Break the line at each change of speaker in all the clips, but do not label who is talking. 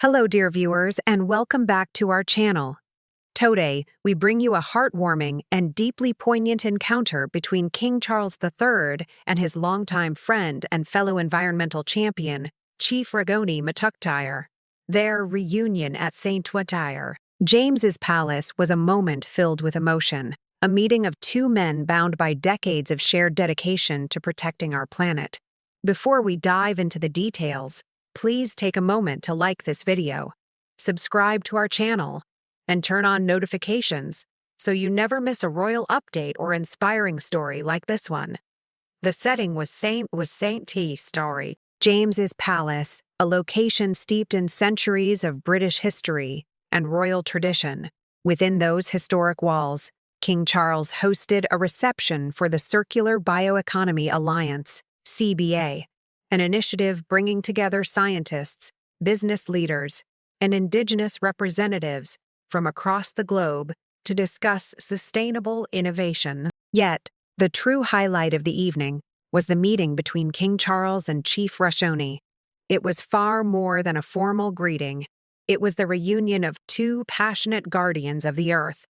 Hello, dear viewers, and welcome back to our channel. Today, we bring you a heartwarming and deeply poignant encounter between King Charles III and his longtime friend and fellow environmental champion, Chief Raoni Metuktire. Their reunion at St. Heartwarming, James's palace, was a moment filled with emotion, a meeting of two men bound by decades of shared dedication to protecting our planet. Before we dive into the details, please take a moment to like this video, subscribe to our channel, and turn on notifications so you never miss a royal update or inspiring story like this one. The setting was St. Heartwarming, James's palace, a location steeped in centuries of British history and royal tradition. Within those historic walls, King Charles hosted a reception for the Circular Bioeconomy Alliance, CBA, an initiative bringing together scientists, business leaders, and indigenous representatives from across the globe to discuss sustainable innovation. Yet, the true highlight of the evening was the meeting between King Charles and Chief Raoni. It was far more than a formal greeting. It was the reunion of two passionate guardians of the earth.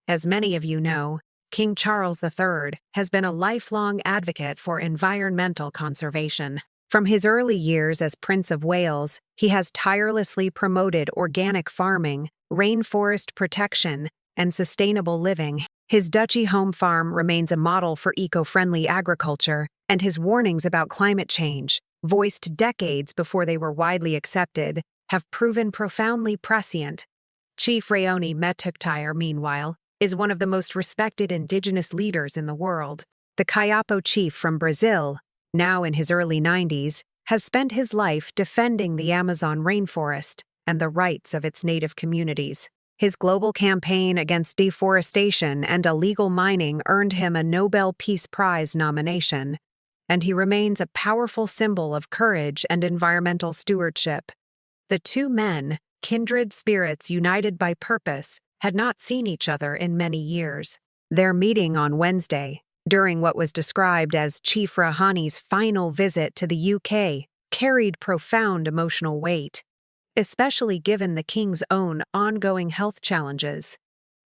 As many of you know, King Charles III has been a lifelong advocate for environmental conservation. From his early years as Prince of Wales, he has tirelessly promoted organic farming, rainforest protection, and sustainable living. His duchy home farm remains a model for eco-friendly agriculture, and his warnings about climate change, voiced decades before they were widely accepted, have proven profoundly prescient. Chief Raoni Metuktire, meanwhile, is one of the most respected indigenous leaders in the world. The Kayapo chief from Brazil, now in his early 90s, has spent his life defending the Amazon rainforest and the rights of its native communities. His global campaign against deforestation and illegal mining earned him a Nobel Peace Prize nomination, and he remains a powerful symbol of courage and environmental stewardship. The two men, kindred spirits united by purpose, had not seen each other in many years. Their meeting on Wednesday, during what was described as Chief Raoni's final visit to the UK, carried profound emotional weight, especially given the king's own ongoing health challenges.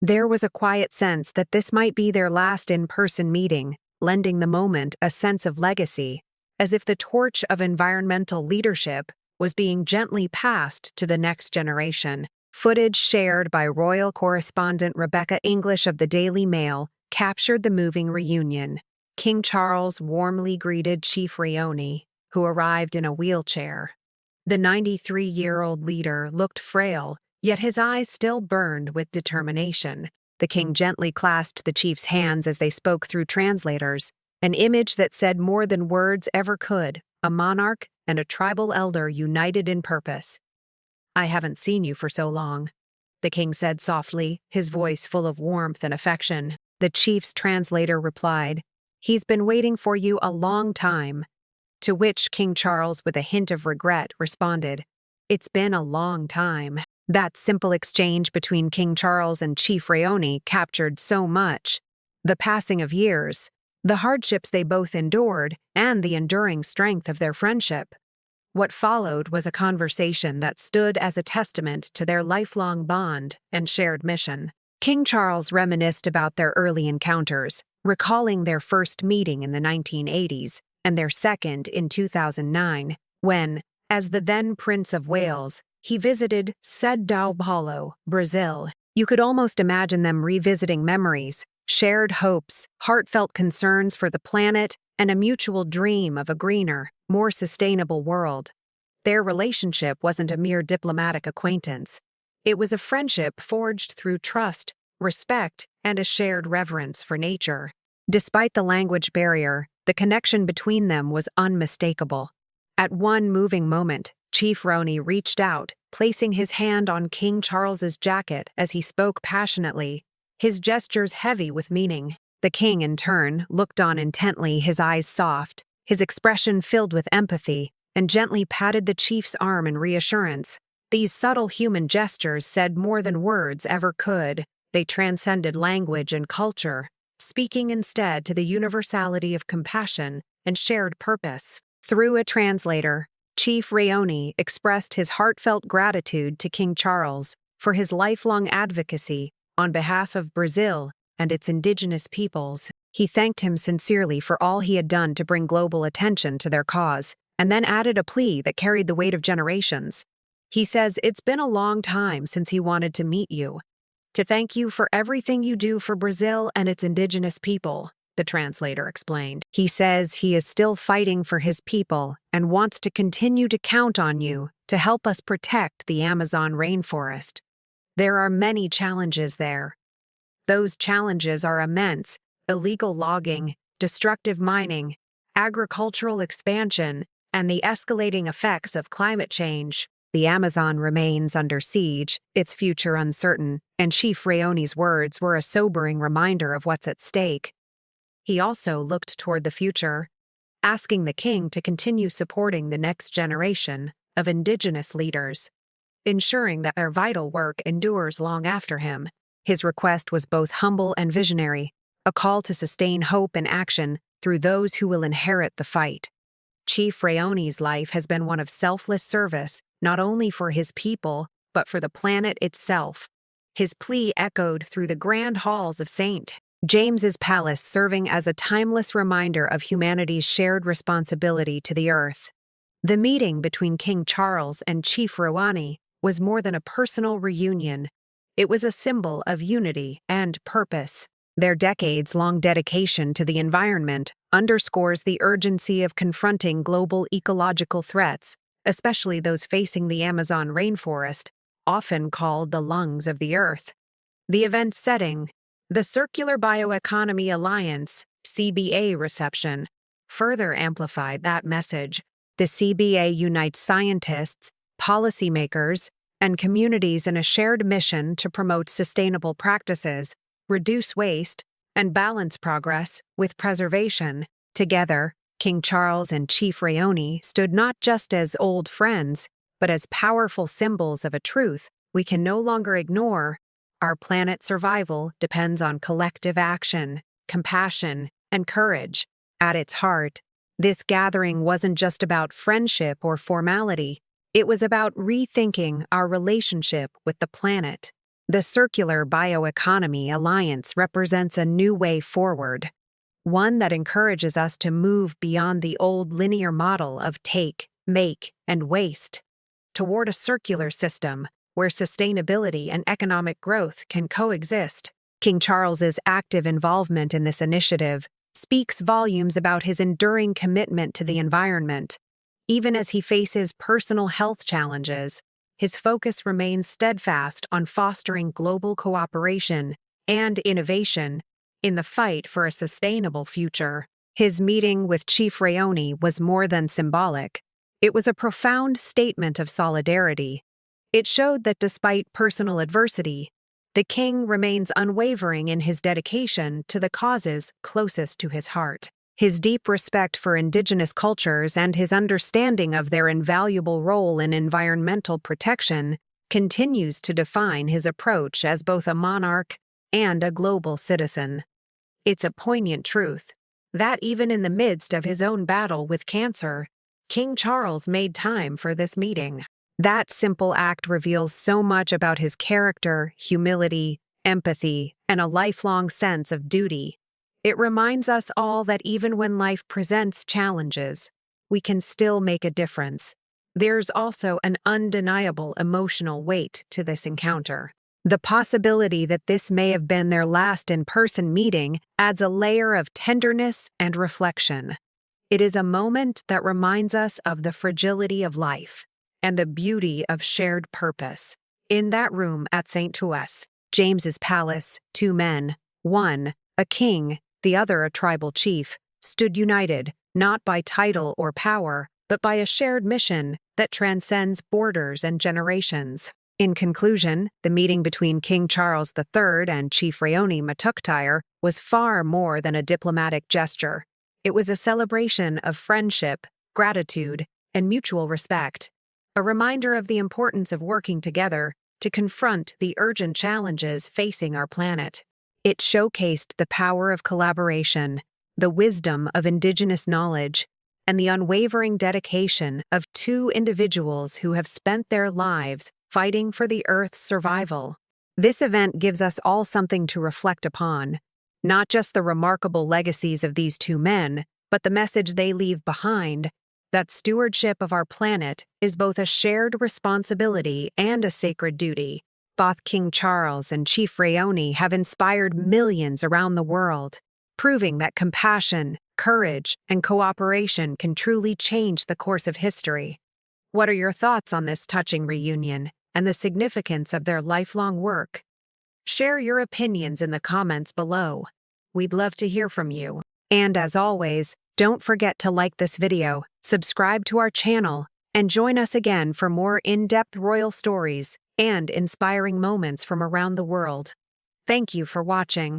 There was a quiet sense that this might be their last in-person meeting, lending the moment a sense of legacy, as if the torch of environmental leadership was being gently passed to the next generation. Footage shared by royal correspondent Rebecca English of the Daily Mail captured the moving reunion. King Charles warmly greeted Chief Raoni, who arrived in a wheelchair. The 93-year-old leader looked frail, yet his eyes still burned with determination. The king gently clasped the chief's hands as they spoke through translators, an image that said more than words ever could: a monarch and a tribal elder united in purpose. "I haven't seen you for so long," the king said softly, his voice full of warmth and affection. The chief's translator replied, "He's been waiting for you a long time," to which King Charles, with a hint of regret, responded, "It's been a long time." That simple exchange between King Charles and Chief Raoni captured so much: the passing of years, the hardships they both endured, and the enduring strength of their friendship. What followed was a conversation that stood as a testament to their lifelong bond and shared mission. King Charles reminisced about their early encounters, recalling their first meeting in the 1980s and their second in 2009, when, as the then Prince of Wales, he visited Sao Paulo, Brazil. You could almost imagine them revisiting memories, shared hopes, heartfelt concerns for the planet, and a mutual dream of a greener, more sustainable world. Their relationship wasn't a mere diplomatic acquaintance. It was a friendship forged through trust, respect, and a shared reverence for nature. Despite the language barrier, the connection between them was unmistakable. At one moving moment, Chief Raoni reached out, placing his hand on King Charles's jacket as he spoke passionately, his gestures heavy with meaning. The king, in turn, looked on intently, his eyes soft, his expression filled with empathy, and gently patted the chief's arm in reassurance. These subtle human gestures said more than words ever could. They transcended language and culture, speaking instead to the universality of compassion and shared purpose. Through a translator, Chief Chief Raoni expressed his heartfelt gratitude to King Charles for his lifelong advocacy on behalf of Brazil and its indigenous peoples. He thanked him sincerely for all he had done to bring global attention to their cause, and then added a plea that carried the weight of generations. He says it's been a long time since he wanted to meet you, to thank you for everything you do for Brazil and its indigenous people, the translator explained. He says he is still fighting for his people and wants to continue to count on you to help us protect the Amazon rainforest. There are many challenges there. Those challenges are immense: illegal logging, destructive mining, agricultural expansion, and the escalating effects of climate change. The Amazon remains under siege, its future uncertain, and Chief Raoni's words were a sobering reminder of what's at stake. He also looked toward the future, asking the king to continue supporting the next generation of indigenous leaders, ensuring that their vital work endures long after him. His request was both humble and visionary, a call to sustain hope and action through those who will inherit the fight. Chief Raoni's life has been one of selfless service, not only for his people, but for the planet itself. His plea echoed through the grand halls of St. James's Palace, serving as a timeless reminder of humanity's shared responsibility to the earth. The meeting between King Charles and Chief Raoni was more than a personal reunion. It was a symbol of unity and purpose. Their decades-long dedication to the environment underscores the urgency of confronting global ecological threats, especially those facing the Amazon rainforest, often called the lungs of the earth. The event setting, the Circular Bioeconomy Alliance (CBA) reception, further amplified that message. The CBA unites scientists, policymakers, and communities in a shared mission to promote sustainable practices, reduce waste, and balance progress with preservation. Together, King Charles and Chief Raoni stood not just as old friends, but as powerful symbols of a truth we can no longer ignore. Our planet's survival depends on collective action, compassion, and courage. At its heart, this gathering wasn't just about friendship or formality. It was about rethinking our relationship with the planet. The Circular Bioeconomy Alliance represents a new way forward, one that encourages us to move beyond the old linear model of take, make, and waste, toward a circular system where sustainability and economic growth can coexist. King Charles's active involvement in this initiative speaks volumes about his enduring commitment to the environment. Even as he faces personal health challenges, his focus remains steadfast on fostering global cooperation and innovation in the fight for a sustainable future. His meeting with Chief Raoni was more than symbolic. It was a profound statement of solidarity. It showed that despite personal adversity, the king remains unwavering in his dedication to the causes closest to his heart. His deep respect for indigenous cultures and his understanding of their invaluable role in environmental protection continues to define his approach as both a monarch and a global citizen. It's a poignant truth that even in the midst of his own battle with cancer, King Charles made time for this meeting. That simple act reveals so much about his character, humility, empathy, and a lifelong sense of duty. It reminds us all that even when life presents challenges, we can still make a difference. There's also an undeniable emotional weight to this encounter. The possibility that this may have been their last in-person meeting adds a layer of tenderness and reflection. It is a moment that reminds us of the fragility of life and the beauty of shared purpose. In that room at St. James's Palace, two men, one, a king, the other a tribal chief, stood united, not by title or power, but by a shared mission that transcends borders and generations. In conclusion, the meeting between King Charles III and Chief Raoni Metuktire was far more than a diplomatic gesture. It was a celebration of friendship, gratitude, and mutual respect, a reminder of the importance of working together to confront the urgent challenges facing our planet. It showcased the power of collaboration, the wisdom of indigenous knowledge, and the unwavering dedication of two individuals who have spent their lives fighting for the Earth's survival. This event gives us all something to reflect upon, not just the remarkable legacies of these two men, but the message they leave behind, that stewardship of our planet is both a shared responsibility and a sacred duty. Both King Charles and Chief Raoni have inspired millions around the world, proving that compassion, courage, and cooperation can truly change the course of history. What are your thoughts on this touching reunion and the significance of their lifelong work? Share your opinions in the comments below. We'd love to hear from you. And as always, don't forget to like this video, subscribe to our channel, and join us again for more in-depth royal stories and inspiring moments from around the world. Thank you for watching.